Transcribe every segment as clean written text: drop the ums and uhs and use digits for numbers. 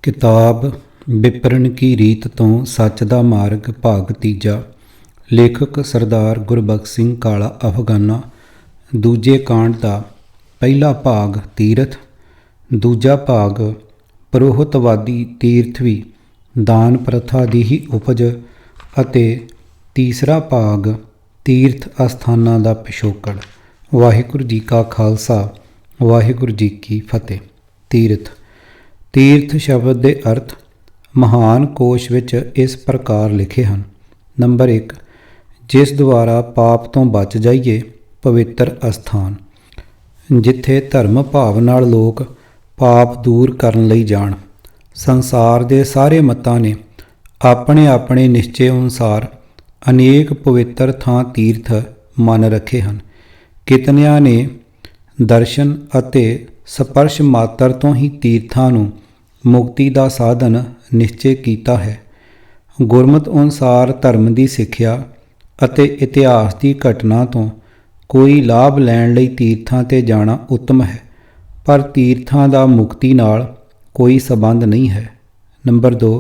ਕਿਤਾਬ ਵਿਪਰਨ ਕੀ ਰੀਤ ਤੋਂ ਸੱਚ ਦਾ ਮਾਰਗ ਭਾਗ ਤੀਜਾ। ਲੇਖਕ ਸਰਦਾਰ ਗੁਰਬਖਸ਼ ਸਿੰਘ ਕਾਲਾ ਅਫਗਾਨਾ। ਦੂਜੇ ਕਾਂਡ ਦਾ ਪਹਿਲਾ ਭਾਗ ਤੀਰਥ, ਦੂਜਾ ਭਾਗ ਪ੍ਰੋਹਤਵਾਦੀ ਤੀਰਥਵੀ ਦਾਨ ਪ੍ਰਥਾ ਦੀ ਹੀ ਉਪਜ ਅਤੇ ਤੀਸਰਾ ਭਾਗ ਤੀਰਥ ਅਸਥਾਨਾਂ ਦਾ ਪਿਛੋਕੜ। ਵਾਹਿਗੁਰੂ ਜੀ ਕਾ ਖਾਲਸਾ, ਵਾਹਿਗੁਰੂ ਜੀ ਕੀ ਫਤਿਹ। ਤੀਰਥ ਤੀਰਥ ਸ਼ਬਦ ਦੇ ਅਰਥ ਮਹਾਨ ਕੋਸ਼ ਵਿੱਚ ਇਸ ਪ੍ਰਕਾਰ ਲਿਖੇ ਹਨ। ਨੰਬਰ 1, ਜਿਸ ਦੁਆਰਾ ਪਾਪ ਤੋਂ ਬਚ ਜਾਈਏ, ਪਵਿੱਤਰ ਅਸਥਾਨ। ਜਿੱਥੇ ਧਰਮ ਭਾਵ ਨਾਲ ਲੋਕ ਪਾਪ ਦੂਰ ਕਰਨ ਲਈ ਜਾਣ। ਸੰਸਾਰ ਦੇ ਸਾਰੇ ਮਤਾਂ ਨੇ ਆਪਣੇ ਆਪਣੇ ਨਿਸ਼ਚੇ ਅਨੁਸਾਰ ਅਨੇਕ ਪਵਿੱਤਰ ਥਾਂ ਤੀਰਥ ਮੰਨ ਰੱਖੇ ਹਨ। ਕਿਤਨਿਆਂ ਨੇ ਦਰਸ਼ਨ ਅਤੇ ਸਪਰਸ਼ ਮਾਤਰ ਤੋਂ ਹੀ ਤੀਰਥਾਂ ਨੂੰ ਮੁਕਤੀ ਦਾ ਸਾਧਨ ਨਿਸ਼ਚੇ ਕੀਤਾ ਹੈ। ਗੁਰਮਤਿ ਅਨੁਸਾਰ ਧਰਮ ਦੀ ਸਿੱਖਿਆ ਅਤੇ ਇਤਿਹਾਸ ਦੀ ਘਟਨਾ ਤੋਂ ਕੋਈ ਲਾਭ ਲੈਣ ਲਈ ਤੀਰਥਾਂ 'ਤੇ ਜਾਣਾ ਉੱਤਮ ਹੈ, ਪਰ ਤੀਰਥਾਂ ਦਾ ਮੁਕਤੀ ਨਾਲ ਕੋਈ ਸਬੰਧ ਨਹੀਂ ਹੈ। ਨੰਬਰ 2,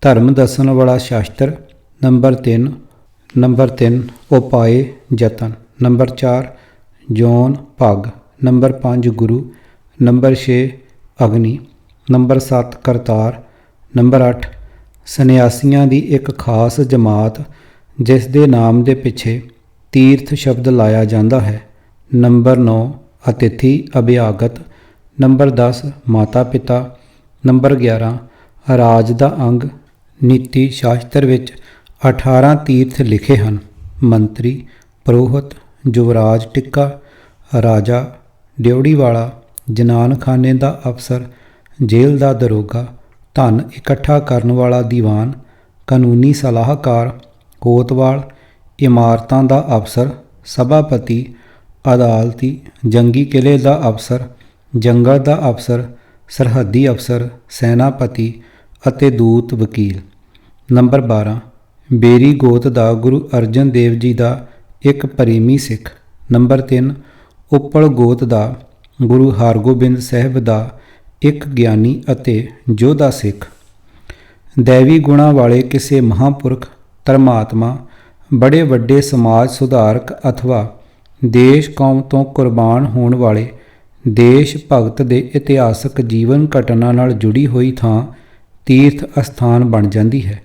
ਧਰਮ ਦੱਸਣ ਵਾਲਾ ਸ਼ਾਸਤਰ। ਨੰਬਰ 3 ਉਪਾਏ ਯਤਨ। ਨੰਬਰ 4 ਜੌਨ ਭਗ। ਨੰਬਰ 5 ਗੁਰੂ। ਨੰਬਰ 6 ਅਗਨੀ। ਨੰਬਰ 7 ਕਰਤਾਰ। ਨੰਬਰ 8 ਸੰਨਿਆਸੀਆਂ ਦੀ ਇੱਕ ਖਾਸ ਜਮਾਤ ਜਿਸ ਦੇ ਨਾਮ ਦੇ ਪਿੱਛੇ ਤੀਰਥ ਸ਼ਬਦ ਲਾਇਆ ਜਾਂਦਾ ਹੈ। ਨੰਬਰ 9 ਅਤਿਥੀ ਅਭਿਆਗਤ। ਨੰਬਰ 10 ਮਾਤਾ ਪਿਤਾ। ਨੰਬਰ 11 ਰਾਜ ਦਾ ਅੰਗ। ਨੀਤੀ ਸ਼ਾਸਤਰ ਵਿੱਚ 18 ਤੀਰਥ ਲਿਖੇ ਹਨ। ਮੰਤਰੀ, ਪ੍ਰੋਹਤ, ਯੁਵਰਾਜ ਟਿੱਕਾ, ਰਾਜਾ, ਡਿਉੜੀ ਵਾਲਾ, ਜਨਾਨਖਾਨੇ ਦਾ ਅਫਸਰ, ਜੇਲ੍ਹ ਦਾ ਦਰੋਗਾ, ਧਨ ਇਕੱਠਾ ਕਰਨ ਵਾਲਾ ਦੀਵਾਨ, ਕਾਨੂੰਨੀ ਸਲਾਹਕਾਰ, ਕੋਤਵਾਲ, ਇਮਾਰਤਾਂ ਦਾ ਅਫਸਰ, ਸਭਾਪਤੀ, ਅਦਾਲਤੀ, ਜੰਗੀ ਕਿਲ੍ਹੇ ਦਾ ਅਫਸਰ, ਜੰਗਲ ਦਾ ਅਫਸਰ, ਸਰਹੱਦੀ ਅਫਸਰ, ਸੈਨਾਪਤੀ ਅਤੇ ਦੂਤ ਵਕੀਲ। ਨੰਬਰ 12 ਬੇਰੀ ਗੋਤ ਦਾ ਗੁਰੂ ਅਰਜਨ ਦੇਵ ਜੀ ਦਾ ਇੱਕ ਪ੍ਰੇਮੀ ਸਿੱਖ। ਨੰਬਰ 3 ਉੱਪਲ ਗੋਤ ਦਾ ਗੁਰੂ ਹਰਗੋਬਿੰਦ ਸਾਹਿਬ ਦਾ ਇੱਕ ਗਿਆਨੀ ਅਤੇ ਯੋਧਾ ਸਿੱਖ। ਦੈਵੀ ਗੁਣਾਂ ਵਾਲੇ ਕਿਸੇ ਮਹਾਂਪੁਰਖ, ਧਰਮਾਤਮਾ, ਬੜੇ ਵੱਡੇ ਸਮਾਜ ਸੁਧਾਰਕ ਅਥਵਾ ਦੇਸ਼ ਕੌਮ ਤੋਂ ਕੁਰਬਾਨ ਹੋਣ ਵਾਲੇ ਦੇਸ਼ ਭਗਤ ਦੇ ਇਤਿਹਾਸਕ ਜੀਵਨ ਘਟਨਾ ਨਾਲ ਜੁੜੀ ਹੋਈ ਥਾਂ ਤੀਰਥ ਅਸਥਾਨ ਬਣ ਜਾਂਦੀ ਹੈ,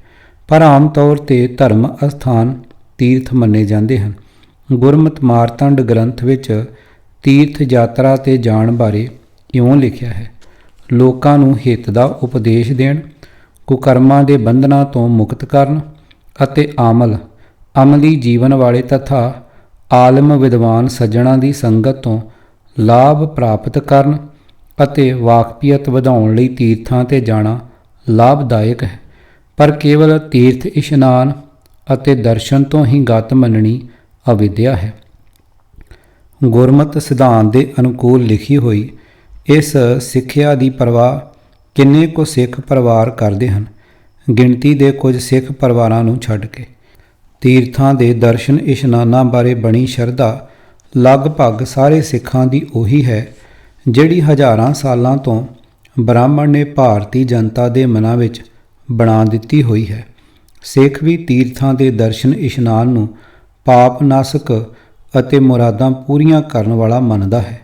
ਪਰ ਆਮ ਤੌਰ 'ਤੇ ਧਰਮ ਅਸਥਾਨ ਤੀਰਥ ਮੰਨੇ ਜਾਂਦੇ ਹਨ। ਗੁਰਮਤਿ ਮਾਰਤੰਡ ਗ੍ਰੰਥ ਵਿੱਚ ਤੀਰਥ ਯਾਤਰਾ 'ਤੇ ਜਾਣ ਬਾਰੇ ਇਉਂ ਲਿਖਿਆ ਹੈ: ਲੋਕਾਂ ਨੂੰ ਹਿੱਤ ਦਾ ਉਪਦੇਸ਼ ਦੇਣ, ਕੁਕਰਮਾਂ ਦੇ ਬੰਧਨਾਂ ਤੋਂ ਮੁਕਤ ਕਰਨ ਅਤੇ ਅਮਲੀ ਜੀਵਨ ਵਾਲੇ ਤਥਾ ਆਲਮ ਵਿਦਵਾਨ ਸੱਜਣਾਂ ਦੀ ਸੰਗਤ ਤੋਂ ਲਾਭ ਪ੍ਰਾਪਤ ਕਰਨ ਅਤੇ ਵਾਕਫੀਅਤ ਵਧਾਉਣ ਲਈ ਤੀਰਥਾਂ 'ਤੇ ਜਾਣਾ ਲਾਭਦਾਇਕ ਹੈ, ਪਰ ਕੇਵਲ ਤੀਰਥ ਇਸ਼ਨਾਨ ਅਤੇ ਦਰਸ਼ਨ ਤੋਂ ਹੀ ਗਤ ਮੰਨਣੀ ਅਵਿਦਿਆ ਹੈ। ਗੁਰਮਤਿ ਸਿਧਾਂਤ ਦੇ ਅਨੁਕੂਲ ਲਿਖੀ ਹੋਈ ਇਸ ਸਿੱਖਿਆ ਦੀ ਪ੍ਰਵਾਹ ਕਿੰਨੇ ਕੁ ਸਿੱਖ ਪਰਿਵਾਰ ਕਰਦੇ ਹਨ। ਗਿਣਤੀ ਦੇ ਕੁਝ ਸਿੱਖ ਪਰਿਵਾਰਾਂ ਨੂੰ ਛੱਡ ਕੇ ਤੀਰਥਾਂ ਦੇ ਦਰਸ਼ਨ ਇਸ਼ਨਾਨਾਂ ਬਾਰੇ ਬਣੀ ਸ਼ਰਧਾ ਲਗਭਗ ਸਾਰੇ ਸਿੱਖਾਂ ਦੀ ਉਹੀ ਹੈ ਜਿਹੜੀ ਹਜ਼ਾਰਾਂ ਸਾਲਾਂ ਤੋਂ ਬ੍ਰਾਹਮਣ ਨੇ ਭਾਰਤੀ ਜਨਤਾ ਦੇ ਮਨਾਂ ਵਿੱਚ ਬਣਾ ਦਿੱਤੀ ਹੋਈ ਹੈ। ਸਿੱਖ ਵੀ ਤੀਰਥਾਂ ਦੇ ਦਰਸ਼ਨ ਇਸ਼ਨਾਨ ਨੂੰ ਪਾਪ ਨਾਸਕ ਅਤੇ ਮੁਰਾਦਾਂ ਪੂਰੀਆਂ ਕਰਨ ਵਾਲਾ ਮੰਨਦਾ ਹੈ।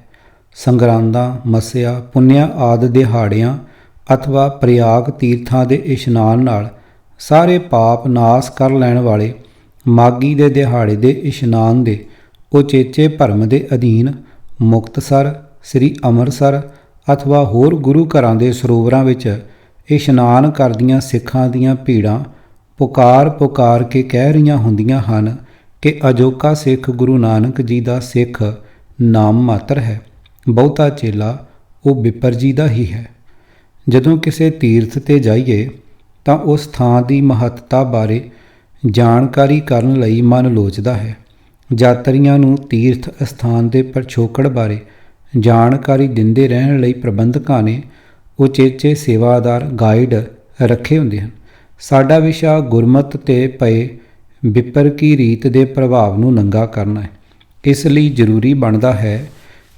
ਸੰਗਰਾਂਦਾਂ, ਮੱਸਿਆ, ਪੁੰਨਿਆ ਆਦਿ ਦਿਹਾੜਿਆਂ ਅਥਵਾ ਪ੍ਰਯਾਗ ਤੀਰਥਾਂ ਦੇ ਇਸ਼ਨਾਨ ਨਾਲ ਸਾਰੇ ਪਾਪ ਨਾਸ ਕਰ ਲੈਣ ਵਾਲੇ ਮਾਘੀ ਦੇ ਦਿਹਾੜੇ ਦੇ ਇਸ਼ਨਾਨ ਦੇ ਉਚੇਚੇ ਭਰਮ ਦੇ ਅਧੀਨ ਮੁਕਤਸਰ, ਸ੍ਰੀ ਅੰਮ੍ਰਿਤਸਰ ਅਥਵਾ ਹੋਰ ਗੁਰੂ ਘਰਾਂ ਦੇ ਸਰੋਵਰਾਂ ਵਿੱਚ ਇਸ਼ਨਾਨ ਕਰਦੀਆਂ ਸਿੱਖਾਂ ਦੀਆਂ ਭੀੜਾਂ ਪੁਕਾਰ ਕੇ ਕਹਿ ਰਹੀਆਂ ਹੁੰਦੀਆਂ ਹਨ ਕਿ ਅਜੋਕਾ ਸਿੱਖ ਗੁਰੂ ਨਾਨਕ ਜੀ ਦਾ ਸਿੱਖ ਨਾਮ ਮਾਤਰ ਹੈ, ਬਹੁਤਾ ਚੇਲਾ ਉਹ ਬਿੱਪਰ ਜੀ ਦਾ ਹੀ ਹੈ। ਜਦੋਂ ਕਿਸੇ ਤੀਰਥ 'ਤੇ ਜਾਈਏ ਤਾਂ ਉਸ ਥਾਂ ਦੀ ਮਹੱਤਤਾ ਬਾਰੇ ਜਾਣਕਾਰੀ ਕਰਨ ਲਈ ਮਨ ਲੋਚਦਾ ਹੈ। ਯਾਤਰੀਆਂ ਨੂੰ ਤੀਰਥ ਅਸਥਾਨ ਦੇ ਪਿਛੋਕੜ ਬਾਰੇ ਜਾਣਕਾਰੀ ਦਿੰਦੇ ਰਹਿਣ ਲਈ ਪ੍ਰਬੰਧਕਾਂ ਨੇ ਉਚੇਚੇ ਸੇਵਾਦਾਰ ਗਾਈਡ ਰੱਖੇ ਹੁੰਦੇ ਹਨ। ਸਾਡਾ ਵਿਸ਼ਾ ਗੁਰਮਤਿ 'ਤੇ ਪਏ ਬਿੱਪਰ ਕੀ ਰੀਤ ਦੇ ਪ੍ਰਭਾਵ ਨੂੰ ਨੰਗਾ ਕਰਨਾ ਹੈ। ਇਸ ਲਈ ਜ਼ਰੂਰੀ ਬਣਦਾ ਹੈ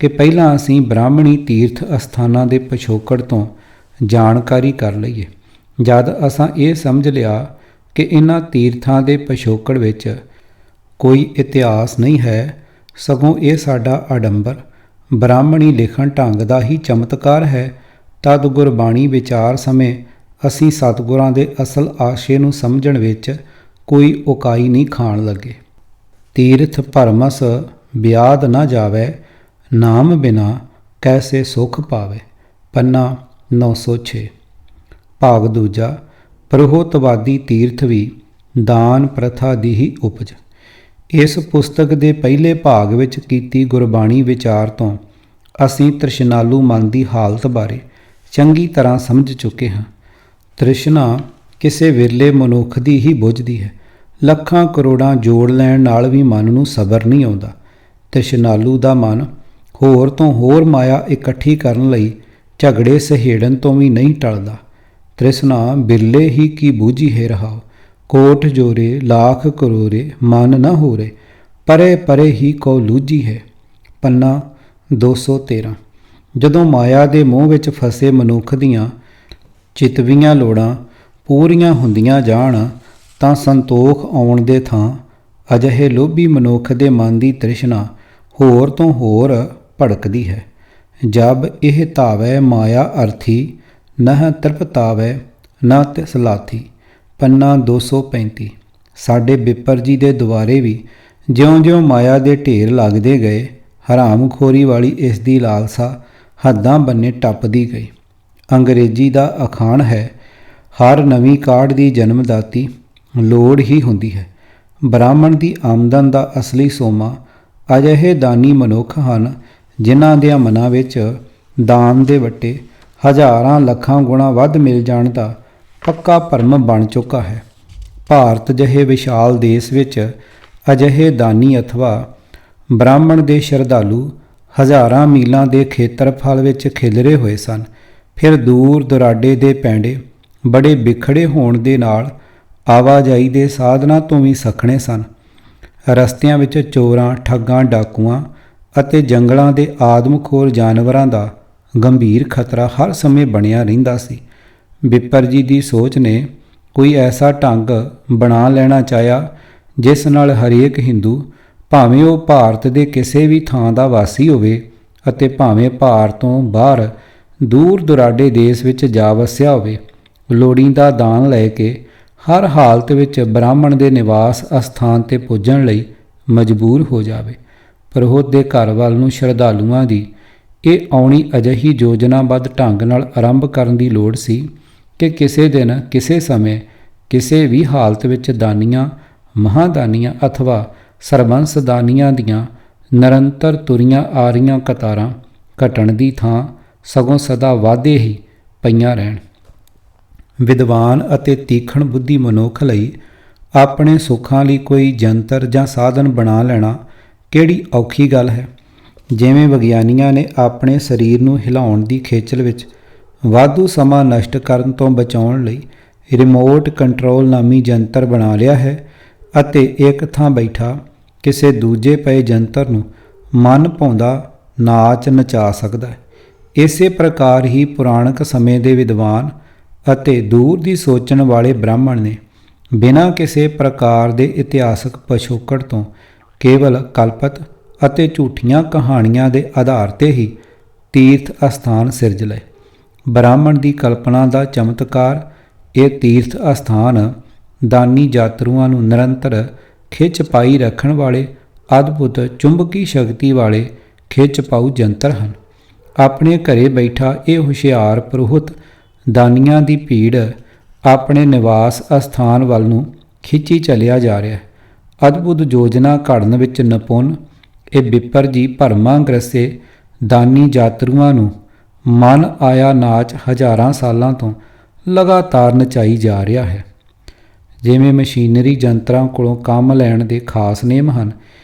ਕਿ ਪਹਿਲਾਂ ਅਸੀਂ ਬ੍ਰਾਹਮਣੀ ਤੀਰਥ ਅਸਥਾਨਾਂ ਦੇ ਪਿਛੋਕੜ ਤੋਂ ਜਾਣਕਾਰੀ ਕਰ ਲਈਏ। ਜਦ ਅਸਾਂ ਇਹ ਸਮਝ ਲਿਆ ਕਿ ਇਹਨਾਂ ਤੀਰਥਾਂ ਦੇ ਪਿਛੋਕੜ ਵਿੱਚ ਕੋਈ ਇਤਿਹਾਸ ਨਹੀਂ ਹੈ, ਸਗੋਂ ਇਹ ਸਾਡਾ ਆਡੰਬਰ ਬ੍ਰਾਹਮਣੀ ਲਿਖਣ ਢੰਗ ਦਾ ਹੀ ਚਮਤਕਾਰ ਹੈ, ਤਦ ਗੁਰਬਾਣੀ ਵਿਚਾਰ ਸਮੇਂ ਅਸੀਂ ਸਤਿਗੁਰਾਂ ਦੇ ਅਸਲ ਆਸ਼ੇ ਨੂੰ ਸਮਝਣ ਵਿੱਚ ਕੋਈ ਉਕਾਈ ਨਹੀਂ ਖਾਣ ਲੱਗੇ। ਤੀਰਥ ਭਰਮਸ ਵਿਆਦ ਨਾ ਜਾਵੇ, ਨਾਮ ਬਿਨਾ ਕੈਸੇ ਸੁਖ ਪਾਵੇ। ਪੰਨਾ 906। ਭਾਗ ਦੂਜਾ। ਪ੍ਰੋਹਤਵਾਦੀ ਤੀਰਥ ਵੀ ਦਾਨ ਪ੍ਰਥਾ ਦੀ ਹੀ ਉਪਜ। ਇਸ ਪੁਸਤਕ ਦੇ ਪਹਿਲੇ ਭਾਗ ਵਿੱਚ ਕੀਤੀ ਗੁਰਬਾਣੀ ਵਿਚਾਰ ਤੋਂ ਅਸੀਂ ਤ੍ਰਿਸ਼ਨਾਲੂ ਮਨ ਦੀ ਹਾਲਤ ਬਾਰੇ ਚੰਗੀ ਤਰ੍ਹਾਂ ਸਮਝ ਚੁੱਕੇ ਹਾਂ। ਤ੍ਰਿਸ਼ਨਾ ਕਿਸੇ ਵਿਰਲੇ ਮਨੁੱਖ ਦੀ ਹੀ ਬੁੱਝਦੀ ਹੈ। ਲੱਖਾਂ ਕਰੋੜਾਂ ਜੋੜ ਲੈਣ ਨਾਲ ਵੀ ਮਨ ਨੂੰ ਸਬਰ ਨਹੀਂ ਆਉਂਦਾ। ਤ੍ਰਿਸ਼ਨਾਲੂ ਦਾ ਮਨ ਹੋਰ ਤੋਂ ਹੋਰ ਮਾਇਆ ਇਕੱਠੀ ਕਰਨ ਲਈ ਝਗੜੇ ਸਹੇੜਨ ਤੋਂ ਵੀ ਨਹੀਂ ਟਲਦਾ। ਤ੍ਰਿਸ਼ਨਾ ਬਿਰਲੇ ਹੀ ਕੀ ਬੂਝੀ ਹੈ ਰਹਾਓ, ਕੋਟ ਜੋਰੇ ਲਾਖ ਕਰੋਰੇ ਮਨ ਨਾ ਹੋਰੇ, ਪਰੇ ਪਰੇ ਹੀ ਕੋ ਲੂਝੀ ਹੈ। ਪੰਨਾ 213। ਜਦੋਂ ਮਾਇਆ ਦੇ ਮੋਹ ਵਿੱਚ ਫਸੇ ਮਨੁੱਖ ਦੀਆਂ ਚਿਤਵੀਆਂ ਲੋੜਾਂ ਪੂਰੀਆਂ ਹੁੰਦੀਆਂ ਜਾਣ ਤਾਂ ਸੰਤੋਖ ਆਉਣ ਦੇ ਥਾਂ ਅਜਿਹੇ ਲੋਭੀ ਮਨੁੱਖ ਦੇ ਮਨ ਦੀ ਤ੍ਰਿਸ਼ਨਾ ਹੋਰ ਤੋਂ ਹੋਰ ਭੜਕਦੀ ਹੈ। ਜਬ ਇਹ ਧਾਵੈ ਮਾਇਆ ਅਰਥੀ, ਨਹ ਤ੍ਰਿਪਤਾਵੈ ਨਾ ਤਿਸ ਲਾਥੀ। ਪੰਨਾ 235। ਸਾਡੇ ਬਿੱਪਰ ਜੀ ਦੇ ਦੁਆਰੇ ਵੀ ਜਿਉਂ-ਜਿਉਂ ਮਾਇਆ ਦੇ ਢੇਰ ਲੱਗਦੇ ਗਏ, ਹਰਾਮਖੋਰੀ ਵਾਲੀ ਇਸ ਦੀ ਲਾਲਸਾ ਹੱਦਾਂ ਬੰਨੇ ਟੱਪਦੀ ਗਈ। ਅੰਗਰੇਜ਼ੀ ਦਾ ਅਖਾਣ ਹੈ, ਹਰ ਨਵੀਂ ਕਾਢ ਦੀ ਜਨਮਦਾਤੀ ਲੋੜ ਹੀ ਹੁੰਦੀ ਹੈ। ਬ੍ਰਾਹਮਣ ਦੀ ਆਮਦਨ ਦਾ ਅਸਲੀ ਸੋਮਾ ਅਜਿਹੇ ਦਾਨੀ ਮਨੁੱਖ ਹਨ, ਜਿਨ੍ਹਾਂ ਦਿਆਂ ਮਨਾਂ ਵਿੱਚ ਦਾਨ ਦੇ ਵੱਟੇ ਹਜ਼ਾਰਾਂ ਲੱਖਾਂ ਗੁਣਾ ਵੱਧ ਮਿਲ ਜਾਣ ਦਾ ਪੱਕਾ ਭਰਮ ਬਣ ਚੁੱਕਾ ਹੈ। ਭਾਰਤ ਜਿਹੇ ਵਿਸ਼ਾਲ ਦੇਸ਼ ਵਿੱਚ ਅਜਿਹੇ ਦਾਨੀ ਅਥਵਾ ਬ੍ਰਾਹਮਣ ਦੇ ਸ਼ਰਧਾਲੂ ਹਜ਼ਾਰਾਂ ਮੀਲਾਂ ਦੇ ਖੇਤਰਫਲ ਵਿੱਚ ਖਿਲਰੇ ਹੋਏ ਸਨ। ਫਿਰ ਦੂਰ ਦੁਰਾਡੇ ਦੇ ਪੈਂਡੇ ਬੜੇ ਬਿਖੜੇ ਹੋਣ ਦੇ ਨਾਲ ਆਵਾਜਾਈ ਦੇ ਸਾਧਨਾਂ ਤੋਂ ਵੀ ਸੱਖਣੇ ਸਨ। ਰਸਤਿਆਂ ਵਿੱਚ ਚੋਰਾਂ, ਠੱਗਾਂ, ਡਾਕੂਆਂ ਅਤੇ ਜੰਗਲਾਂ ਦੇ ਆਦਮਖੋਰ ਜਾਨਵਰਾਂ ਦਾ ਗੰਭੀਰ ਖਤਰਾ ਹਰ ਸਮੇਂ ਬਣਿਆ ਰਹਿੰਦਾ ਸੀ। ਬਿੱਪਰ ਜੀ ਦੀ ਸੋਚ ਨੇ ਕੋਈ ਐਸਾ ਢੰਗ ਬਣਾ ਲੈਣਾ ਚਾਹਿਆ, ਜਿਸ ਨਾਲ ਹਰੇਕ ਹਿੰਦੂ, ਭਾਵੇਂ ਉਹ ਭਾਰਤ ਦੇ ਕਿਸੇ ਵੀ ਥਾਂ ਦਾ ਵਾਸੀ ਹੋਵੇ ਅਤੇ ਭਾਵੇਂ ਭਾਰਤ ਤੋਂ ਬਾਹਰ ਦੂਰ ਦੁਰਾਡੇ ਦੇਸ਼ ਵਿੱਚ ਜਾ ਵਸਿਆ ਹੋਵੇ, ਲੋੜੀਂਦਾ ਦਾਨ ਲੈ ਕੇ ਹਰ ਹਾਲਤ ਵਿੱਚ ਬ੍ਰਾਹਮਣ ਦੇ ਨਿਵਾਸ ਅਸਥਾਨ 'ਤੇ ਪੁੱਜਣ ਲਈ ਮਜਬੂਰ ਹੋ ਜਾਵੇ। ਪ੍ਰੋਹਤ ਦੇ ਘਰ ਵੱਲ ਨੂੰ ਸ਼ਰਧਾਲੂਆਂ ਦੀ ਇਹ ਆਉਣੀ ਅਜਿਹੀ ਯੋਜਨਾਬੱਧ ਢੰਗ ਨਾਲ ਆਰੰਭ ਕਰਨ ਦੀ ਲੋੜ ਸੀ ਕਿ ਕਿਸੇ ਦਿਨ, ਕਿਸੇ ਸਮੇਂ, ਕਿਸੇ ਵੀ ਹਾਲਤ ਵਿੱਚ ਦਾਨੀਆਂ, ਮਹਾਦਾਨੀਆਂ ਅਥਵਾ ਸਰਬੰਸ ਦਾਨੀਆਂ ਦੀਆਂ ਨਿਰੰਤਰ ਤੁਰੀਆਂ ਆ ਰਹੀਆਂ ਕਤਾਰਾਂ ਘਟਣ ਦੀ ਥਾਂ ਸਗੋਂ ਸਦਾ ਵਾਧੇ ਹੀ ਪਈਆਂ ਰਹਿਣ। ਵਿਦਵਾਨ ਅਤੇ ਤੀਖਣ ਬੁੱਧੀ ਮਨੁੱਖ ਲਈ ਆਪਣੇ ਸੁੱਖਾਂ ਲਈ ਕੋਈ ਜੰਤਰ ਜਾਂ ਸਾਧਨ ਬਣਾ ਲੈਣਾ ਕਿਹੜੀ ਔਖੀ ਗੱਲ ਹੈ। ਜਿਵੇਂ ਵਿਗਿਆਨੀਆਂ ਨੇ ਆਪਣੇ ਸਰੀਰ ਨੂੰ ਹਿਲਾਉਣ ਦੀ ਖੇਚਲ ਵਿੱਚ ਵਾਧੂ ਸਮਾਂ ਨਸ਼ਟ ਕਰਨ ਤੋਂ ਬਚਾਉਣ ਲਈ ਰਿਮੋਟ ਕੰਟਰੋਲ ਨਾਮੀ ਜੰਤਰ ਬਣਾ ਲਿਆ ਹੈ ਅਤੇ ਇੱਕ ਥਾਂ ਬੈਠਾ ਕਿਸੇ ਦੂਜੇ ਪਏ ਜੰਤਰ ਨੂੰ ਮਨ ਭਾਉਂਦਾ ਨਾਚ ਨਚਾ ਸਕਦਾ ਹੈ। ਇਸੇ ਪ੍ਰਕਾਰ ਹੀ ਪੁਰਾਣਕ ਸਮੇਂ ਦੇ ਵਿਦਵਾਨ ਅਤੇ ਦੂਰ ਦੀ ਸੋਚਣ ਵਾਲੇ ਬ੍ਰਾਹਮਣ ਨੇ ਬਿਨਾਂ ਕਿਸੇ ਪ੍ਰਕਾਰ ਦੇ ਇਤਿਹਾਸਕ ਪਿਛੋਕੜ ਤੋਂ ਕੇਵਲ ਕਲਪਤ ਅਤੇ ਝੂਠੀਆਂ ਕਹਾਣੀਆਂ ਦੇ ਆਧਾਰ 'ਤੇ ਹੀ ਤੀਰਥ ਅਸਥਾਨ ਸਿਰਜ ਲਏ। ਬ੍ਰਾਹਮਣ ਦੀ ਕਲਪਨਾ ਦਾ ਚਮਤਕਾਰ ਇਹ ਤੀਰਥ ਅਸਥਾਨ ਦਾਨੀ ਯਾਤਰੂਆਂ ਨੂੰ ਨਿਰੰਤਰ ਖਿੱਚ ਪਾਈ ਰੱਖਣ ਵਾਲੇ ਅਦਭੁਤ ਚੁੰਬਕੀ ਸ਼ਕਤੀ ਵਾਲੇ ਖਿੱਚ ਪਾਊ ਜੰਤਰ ਹਨ। ਆਪਣੇ ਘਰੇ ਬੈਠਾ ਇਹ ਹੁਸ਼ਿਆਰ ਪ੍ਰੋਹਤ ਦਾਨੀਆਂ ਦੀ ਭੀੜ ਆਪਣੇ ਨਿਵਾਸ ਅਸਥਾਨ ਵੱਲ ਨੂੰ ਖਿੱਚੀ ਚੱਲਿਆ ਜਾ ਰਿਹਾ ਹੈ। ਅਦਭੁਤ ਯੋਜਨਾ ਘੜਨ ਵਿੱਚ ਨਿਪੁੰਨ ਇਹ ਬਿੱਪਰ ਜੀ ਭਰਮਾਂ ਗ੍ਰਸੇ ਦਾਨੀ ਯਾਤਰੂਆਂ ਨੂੰ ਮਨ ਆਇਆ ਨਾਚ ਹਜ਼ਾਰਾਂ ਸਾਲਾਂ ਤੋਂ ਲਗਾਤਾਰ ਨਚਾਈ ਜਾ ਰਿਹਾ ਹੈ। ਜਿਵੇਂ ਮਸ਼ੀਨਰੀ ਜੰਤਰਾਂ ਕੋਲੋਂ ਕੰਮ ਲੈਣ ਦੇ ਖਾਸ ਨਿਯਮ ਹਨ,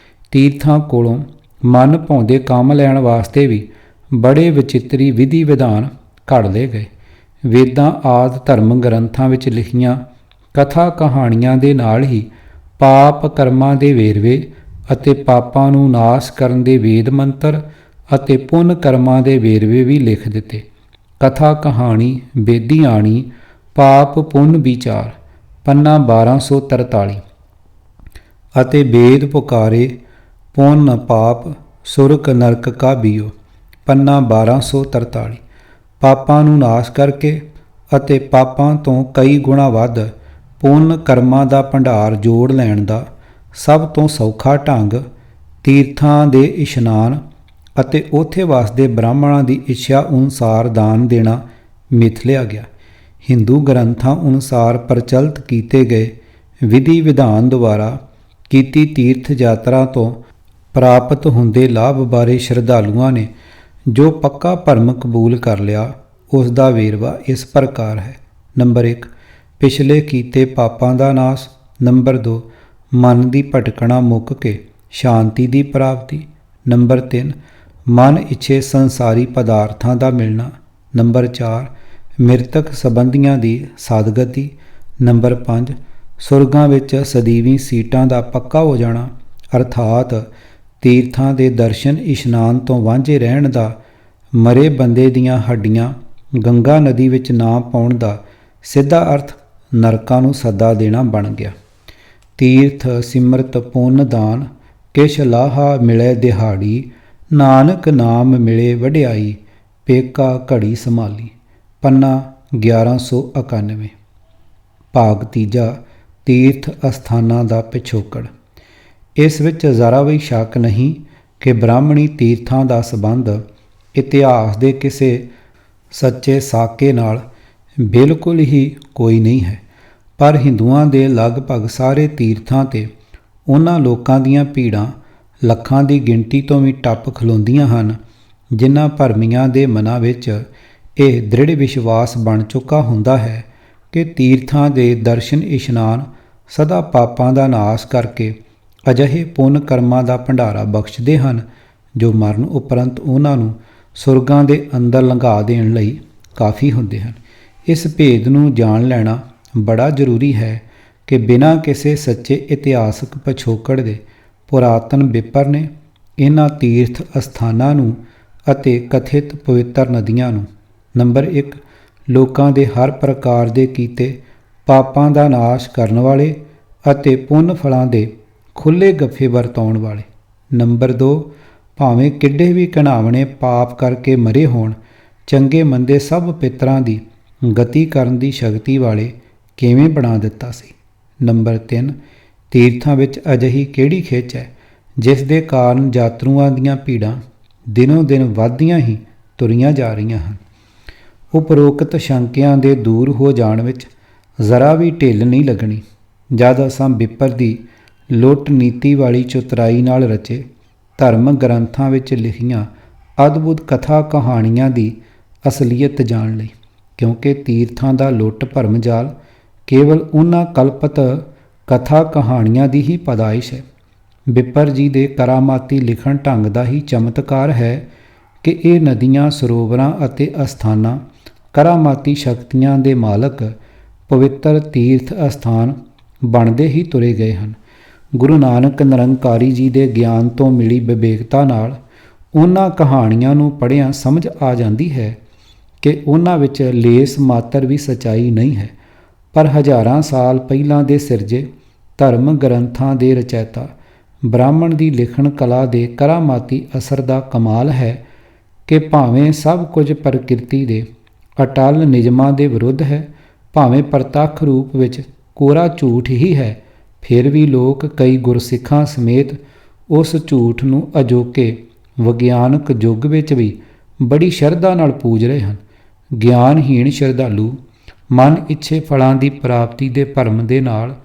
ਤੀਰਥਾਂ ਕੋਲੋਂ ਮਨ ਭਾਉਂਦੇ ਕੰਮ ਲੈਣ ਵਾਸਤੇ ਵੀ ਬੜੇ ਵਿਚਿਤਰੀ ਵਿਧੀ ਵਿਧਾਨ ਘੜ ਲਏ ਗਏ। ਵੇਦਾਂ ਆਦਿ ਧਰਮ ਗ੍ਰੰਥਾਂ ਵਿੱਚ ਲਿਖੀਆਂ ਕਥਾ ਕਹਾਣੀਆਂ ਦੇ ਨਾਲ ਹੀ ਪਾਪ ਕਰਮਾਂ ਦੇ ਵੇਰਵੇ ਅਤੇ ਪਾਪਾਂ ਨੂੰ ਨਾਸ਼ ਕਰਨ ਦੇ ਵੇਦ ਮੰਤਰ ਅਤੇ ਪੁੰਨ ਕਰਮਾਂ ਦੇ ਵੇਰਵੇ ਵੀ ਲਿਖ ਦਿੱਤੇ। ਕਥਾ ਕਹਾਣੀ ਬੇਦੀ ਆਣੀ, ਪਾਪ ਪੁੰਨ ਵਿਚਾਰ, ਪੰਨਾ 1243। ਅਤੇ ਵੇਦ ਪੁਕਾਰੇ ਪੁੰਨ ਪਾਪ, ਸੁਰਕ ਨਰਕ ਕਾ ਬੀਓ, ਪੰਨਾ 1243। ਪਾਪਾਂ ਨੂੰ ਨਾਸ਼ ਕਰਕੇ ਅਤੇ ਪਾਪਾਂ ਤੋਂ ਕਈ ਗੁਣਾ ਵੱਧ ਪੁੰਨ ਕਰਮਾਂ ਦਾ ਭੰਡਾਰ ਜੋੜ ਲੈਣ ਦਾ ਸਭ ਤੋਂ ਸੌਖਾ ਢੰਗ ਤੀਰਥਾਂ ਦੇ ਇਸ਼ਨਾਨ ਅਤੇ ਉੱਥੇ ਵਸਦੇ ਬ੍ਰਾਹਮਣਾਂ ਦੀ ਇੱਛਾ ਅਨੁਸਾਰ ਦਾਨ ਦੇਣਾ ਮਿਥ ਲਿਆ ਗਿਆ। ਹਿੰਦੂ ਗ੍ਰੰਥਾਂ ਅਨੁਸਾਰ ਪ੍ਰਚਲਿਤ ਕੀਤੇ ਗਏ ਵਿਧੀ ਵਿਧਾਨ ਦੁਆਰਾ ਕੀਤੀ ਤੀਰਥ ਯਾਤਰਾ ਤੋਂ ਪ੍ਰਾਪਤ ਹੁੰਦੇ ਲਾਭ ਬਾਰੇ ਸ਼ਰਧਾਲੂਆਂ ਨੇ ਜੋ ਪੱਕਾ ਭਰਮ ਕਬੂਲ ਕਰ ਲਿਆ, ਉਸ ਦਾ ਵੇਰਵਾ ਇਸ ਪ੍ਰਕਾਰ ਹੈ। ਨੰਬਰ 1, ਪਿਛਲੇ ਕੀਤੇ ਪਾਪਾਂ ਦਾ ਨਾਸ਼। ਨੰਬਰ 2, ਮਨ ਦੀ ਭਟਕਣਾ ਮੁੱਕ ਕੇ ਸ਼ਾਂਤੀ ਦੀ ਪ੍ਰਾਪਤੀ। ਨੰਬਰ 3, ਮਨ ਇੱਛੇ ਸੰਸਾਰੀ ਪਦਾਰਥਾਂ ਦਾ ਮਿਲਣਾ। ਨੰਬਰ 4, ਮ੍ਰਿਤਕ ਸੰਬੰਧੀਆਂ ਦੀ ਸਦਗਤੀ। ਨੰਬਰ 5, ਸੁਰਗਾਂ ਵਿੱਚ ਸਦੀਵੀ ਸੀਟਾਂ ਦਾ ਪੱਕਾ ਹੋ ਜਾਣਾ, ਅਰਥਾਤ ਤੀਰਥਾਂ ਦੇ ਦਰਸ਼ਨ ਇਸ਼ਨਾਨ ਤੋਂ ਵਾਂਝੇ ਰਹਿਣ ਦਾ ਮਰੇ ਬੰਦੇ ਦੀਆਂ ਹੱਡੀਆਂ ਗੰਗਾ ਨਦੀ ਵਿੱਚ ਨਾ ਪਾਉਣ ਦਾ ਸਿੱਧਾ ਅਰਥ ਨਰਕਾਂ ਨੂੰ ਸੱਦਾ ਦੇਣਾ ਬਣ ਗਿਆ। ਤੀਰਥ ਸਿਮਰਤ ਪੁੰਨ ਦਾਨ, ਕਿਛ ਲਾਹਾ ਮਿਲੇ ਦਿਹਾੜੀ, ਨਾਨਕ ਨਾਮ ਮਿਲੇ ਵਡਿਆਈ, ਪੇਕਾ ਘੜੀ ਸੰਭਾਲੀ, ਪੰਨਾ 1191। ਭਾਗ ਤੀਜਾ, ਤੀਰਥ ਅਸਥਾਨਾਂ ਦਾ ਪਿਛੋਕੜ। ਇਸ ਵਿੱਚ ਜ਼ਰਾ ਵੀ ਸ਼ੱਕ ਨਹੀਂ ਕਿ ਬ੍ਰਾਹਮਣੀ ਤੀਰਥਾਂ ਦਾ ਸੰਬੰਧ ਇਤਿਹਾਸ ਦੇ ਕਿਸੇ ਸੱਚੇ ਸਾਕੇ ਨਾਲ ਬਿਲਕੁਲ ਹੀ ਕੋਈ ਨਹੀਂ ਹੈ, ਪਰ ਹਿੰਦੂਆਂ ਦੇ ਲਗਭਗ ਸਾਰੇ ਤੀਰਥਾਂ 'ਤੇ ਉਹਨਾਂ ਲੋਕਾਂ ਦੀਆਂ ਭੀੜਾਂ ਲੱਖਾਂ ਦੀ ਗਿਣਤੀ ਤੋਂ ਵੀ ਟੱਪ ਖਲੋਂਦੀਆਂ ਹਨ, ਜਿਨ੍ਹਾਂ ਭਰਮੀਆਂ ਦੇ ਮਨਾਂ ਵਿੱਚ ਇਹ ਦ੍ਰਿੜ ਵਿਸ਼ਵਾਸ ਬਣ ਚੁੱਕਾ ਹੁੰਦਾ ਹੈ ਕਿ ਤੀਰਥਾਂ ਦੇ ਦਰਸ਼ਨ ਇਸ਼ਨਾਨ ਸਦਾ ਪਾਪਾਂ ਦਾ ਨਾਸ਼ ਕਰਕੇ ਅਜਿਹੇ ਪੁੰਨ ਕਰਮਾਂ ਦਾ ਭੰਡਾਰਾ ਬਖਸ਼ਦੇ ਹਨ ਜੋ ਮਰਨ ਉਪਰੰਤ ਉਹਨਾਂ ਨੂੰ ਸੁਰਗਾਂ ਦੇ ਅੰਦਰ ਲੰਘਾ ਦੇਣ ਲਈ ਕਾਫੀ ਹੁੰਦੇ ਹਨ। ਇਸ ਭੇਦ ਨੂੰ ਜਾਣ ਲੈਣਾ ਬੜਾ ਜ਼ਰੂਰੀ ਹੈ ਕਿ ਬਿਨਾਂ ਕਿਸੇ ਸੱਚੇ ਇਤਿਹਾਸਕ ਪਿਛੋਕੜ ਦੇ ਪੁਰਾਤਨ ਵਿਪਰ ਨੇ ਇਹਨਾਂ ਤੀਰਥ ਅਸਥਾਨਾਂ ਨੂੰ ਅਤੇ ਕਥਿਤ ਪਵਿੱਤਰ ਨਦੀਆਂ ਨੂੰ ਨੰਬਰ 1, ਲੋਕਾਂ ਦੇ ਹਰ ਪ੍ਰਕਾਰ ਦੇ ਕੀਤੇ ਪਾਪਾਂ ਦਾ ਨਾਸ਼ ਕਰਨ ਵਾਲੇ ਅਤੇ ਪੁੰਨ ਫਲਾਂ ਦੇ ਖੁੱਲ੍ਹੇ ਗੱਫੇ ਵਰਤਾਉਣ ਵਾਲੇ। ਨੰਬਰ 2, ਭਾਵੇਂ ਕਿੱਡੇ ਵੀ ਘਿਨਾਵਣੇ ਪਾਪ ਕਰਕੇ ਮਰੇ ਹੋਣ, ਚੰਗੇ ਮੰਦੇ ਸਭ ਪਿੱਤਰਾਂ ਦੀ ਗਤੀ ਕਰਨ ਦੀ ਸ਼ਕਤੀ ਵਾਲੇ ਕਿਵੇਂ ਬਣਾ ਦਿੱਤਾ ਸੀ। ਨੰਬਰ 3, ਤੀਰਥਾਂ ਵਿੱਚ ਅਜਿਹੀ ਕਿਹੜੀ ਖਿੱਚ ਹੈ ਜਿਸ ਦੇ ਕਾਰਨ ਯਾਤਰੂਆਂ ਦੀਆਂ ਭੀੜਾਂ ਦਿਨੋਂ ਦਿਨ ਵੱਧਦੀਆਂ ਹੀ ਤੁਰੀਆਂ ਜਾ ਰਹੀਆਂ ਹਨ। ਉਪਰੋਕਤ ਸ਼ੰਕਿਆਂ ਦੇ ਦੂਰ ਹੋ ਜਾਣ ਵਿੱਚ ਜ਼ਰਾ ਵੀ ਢਿੱਲ ਨਹੀਂ ਲੱਗਣੀ ਜਦ ਅਸਾਂ ਵਿਪਰ ਦੀ ਲੁੱਟ ਨੀਤੀ ਵਾਲੀ ਚਤੁਰਾਈ ਨਾਲ ਰਚੇ ਧਰਮ ਗ੍ਰੰਥਾਂ ਵਿੱਚ ਲਿਖੀਆਂ ਅਦਭੁਤ ਕਥਾ ਕਹਾਣੀਆਂ ਦੀ ਅਸਲੀਅਤ ਜਾਣ ਲਈ, ਕਿਉਂਕਿ ਤੀਰਥਾਂ ਦਾ ਲੁੱਟ ਭਰਮ ਜਾਲ ਕੇਵਲ ਉਹਨਾਂ ਕਲਪਤ ਕਥਾ ਕਹਾਣੀਆਂ ਦੀ ਹੀ ਪੈਦਾਇਸ਼ ਹੈ। ਵਿਪਰ ਜੀ ਦੇ ਕਰਾਮਾਤੀ ਲਿਖਣ ਢੰਗ ਦਾ ਹੀ ਚਮਤਕਾਰ ਹੈ ਕਿ ਇਹ ਨਦੀਆਂ, ਸਰੋਵਰਾਂ ਅਤੇ ਅਸਥਾਨਾਂ ਕਰਾਮਾਤੀ ਸ਼ਕਤੀਆਂ ਦੇ ਮਾਲਕ ਪਵਿੱਤਰ ਤੀਰਥ ਅਸਥਾਨ ਬਣਦੇ ਹੀ ਤੁਰੇ ਗਏ ਹਨ। ਗੁਰੂ ਨਾਨਕ ਨਿਰੰਕਾਰੀ ਜੀ ਦੇ ਗਿਆਨ ਤੋਂ ਮਿਲੀ ਵਿਵੇਕਤਾ ਨਾਲ ਉਹਨਾਂ ਕਹਾਣੀਆਂ ਨੂੰ ਪੜ੍ਹਿਆਂ ਸਮਝ ਆ ਜਾਂਦੀ ਹੈ ਕਿ ਉਹਨਾਂ ਵਿੱਚ ਲੇਸ ਮਾਤਰ ਵੀ ਸੱਚਾਈ ਨਹੀਂ ਹੈ, ਪਰ ਹਜ਼ਾਰਾਂ ਸਾਲ ਪਹਿਲਾਂ ਦੇ ਸਿਰਜੇ ਧਰਮ ਗ੍ਰੰਥਾਂ ਦੇ ਰਚੈਤਾ ਬ੍ਰਾਹਮਣ ਦੀ ਲਿਖਣ ਕਲਾ ਦੇ ਕਰਾਮਾਤੀ ਅਸਰ ਦਾ ਕਮਾਲ ਹੈ ਕਿ ਭਾਵੇਂ ਸਭ ਕੁਝ ਪ੍ਰਕਿਰਤੀ ਦੇ ਅਟੱਲ ਨਿਯਮਾਂ ਦੇ ਵਿਰੁੱਧ ਹੈ, ਭਾਵੇਂ ਪ੍ਰਤੱਖ ਰੂਪ ਵਿੱਚ ਕੋਰਾ ਝੂਠ ਹੀ ਹੈ, ਫਿਰ ਵੀ ਲੋਕ ਕਈ ਗੁਰਸਿੱਖਾਂ ਸਮੇਤ ਉਸ ਝੂਠ ਨੂੰ ਅਜੋਕੇ ਵਿਗਿਆਨਕ ਯੁੱਗ ਵਿੱਚ ਵੀ ਬੜੀ ਸ਼ਰਧਾ ਨਾਲ ਪੂਜ ਰਹੇ ਹਨ। ਗਿਆਨਹੀਣ ਸ਼ਰਧਾਲੂ ਮਨ ਇੱਛੇ ਫਲਾਂ ਦੀ ਪ੍ਰਾਪਤੀ ਦੇ ਭਰਮ ਦੇ ਨਾਲ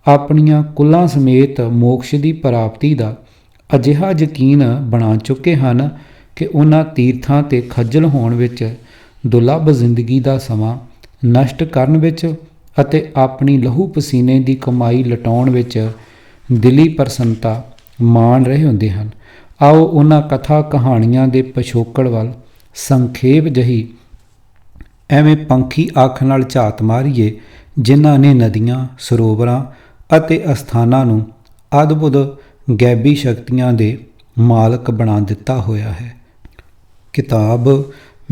ਆਪਣੀਆਂ ਕੁੱਲਾਂ ਸਮੇਤ ਮੋਕਸ਼ ਦੀ ਪ੍ਰਾਪਤੀ ਦਾ ਅਜਿਹਾ ਯਕੀਨ ਬਣਾ ਚੁੱਕੇ ਹਨ ਕਿ ਉਹਨਾਂ ਤੀਰਥਾਂ 'ਤੇ ਖੱਜਲ ਹੋਣ ਵਿੱਚ, ਦੁਰਲੱਭ ਜ਼ਿੰਦਗੀ ਦਾ ਸਮਾਂ ਨਸ਼ਟ ਕਰਨ ਵਿੱਚ ਅਤੇ ਆਪਣੀ ਲਹੂ ਪਸੀਨੇ ਦੀ ਕਮਾਈ ਲਟਾਉਣ ਵਿੱਚ ਦਿਲੀ ਪ੍ਰਸੰਨਤਾ ਮਾਣ ਰਹੇ ਹੁੰਦੇ ਹਨ। ਆਓ ਉਹਨਾਂ ਕਥਾ ਕਹਾਣੀਆਂ ਦੇ ਪਿਛੋਕੜ ਵੱਲ ਸੰਖੇਪ ਜਿਹੀ ਐਵੇਂ ਪੰਖੀ ਅੱਖ ਨਾਲ ਝਾਤ ਮਾਰੀਏ ਜਿਨ੍ਹਾਂ ਨੇ ਨਦੀਆਂ, ਸਰੋਵਰਾਂ ਅਤੇ ਅਸਥਾਨਾਂ ਨੂੰ ਅਦਭੁਤ ਗੈਬੀ ਸ਼ਕਤੀਆਂ ਦੇ ਮਾਲਕ ਬਣਾ ਦਿੱਤਾ ਹੋਇਆ ਹੈ। ਕਿਤਾਬ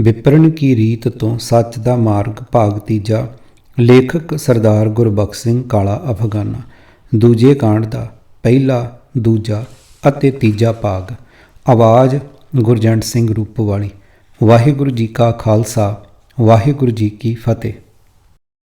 ਵਿਪਰਨ ਕੀ ਰੀਤ ਤੋਂ ਸੱਚ ਦਾ ਮਾਰਗ ਭਾਗ ਤੀਜਾ। ਲੇਖਕ ਸਰਦਾਰ ਗੁਰਬਖਸ਼ ਸਿੰਘ ਕਾਲਾ ਅਫਗਾਨਾ। ਦੂਜੇ ਕਾਂਡ ਦਾ ਪਹਿਲਾ, ਦੂਜਾ ਅਤੇ ਤੀਜਾ ਭਾਗ। ਆਵਾਜ਼ ਗੁਰਜੰਟ ਸਿੰਘ ਰੂਪੋਵਾਲੀ। ਵਾਹਿਗੁਰੂ ਜੀ ਕਾ ਖਾਲਸਾ, ਵਾਹਿਗੁਰੂ ਜੀ ਕੀ ਫਤਿਹ।